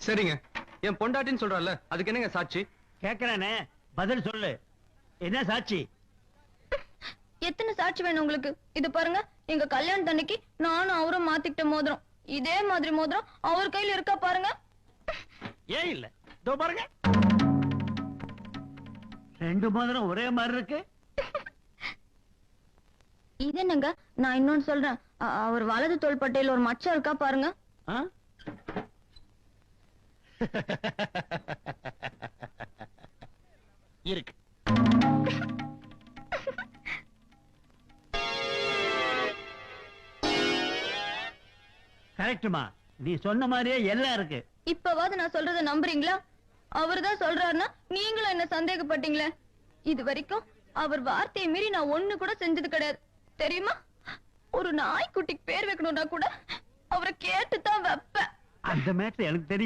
சரிங்க, என் பொண்டாட்டின்னு சொல்றல, அதுக்கு என்னங்க சாட்சி? கேக்குறானே, பதில் சொல்லு. என்ன சாட்சி? எத்தனை சாட்சி வேணும் உங்களுக்கு? இது பாருங்க, எங்க கல்யாணத்தன்னைக்கு நானும் அவரும் மாத்திக்கிட்ட மோதிரம். இதே மாதிரி மோதிரம் அவர் கையில இருக்கா பாருங்க. ஏன் இல்ல? இதோ பாருங்க, ரெண்டு மோதிரம் ஒரே மாதிரி இருக்கு. இது என்னங்க, நான் இன்னொன்னு சொல்றேன். அவர் வலது தோள்பட்டையில ஒரு மச்சம் இருக்கா பாருங்க. ஆ? இருக்கு. கரெக்டுமா, நீ சொன்ன மாதிரியே எல்லாம் இருக்கு. இப்பவாது நான் சொல்றத நம்புறீங்களா? அவர்தான் சொல்றாருன்னா நீங்களும் என்ன சந்தேகப்பட்டீங்களே. இது வரைக்கும் அவர் வார்த்தையை மீறி நான் ஒண்ணு கூட செஞ்சது கிடையாது தெரியுமா? ஒரு நாய்க்குட்டிக்கு பேர் வைக்கணும்னா கூட அவரை கேட்டுதான் வைப்பேன். அந்த மேட்டர் எனக்கு தெரியும்.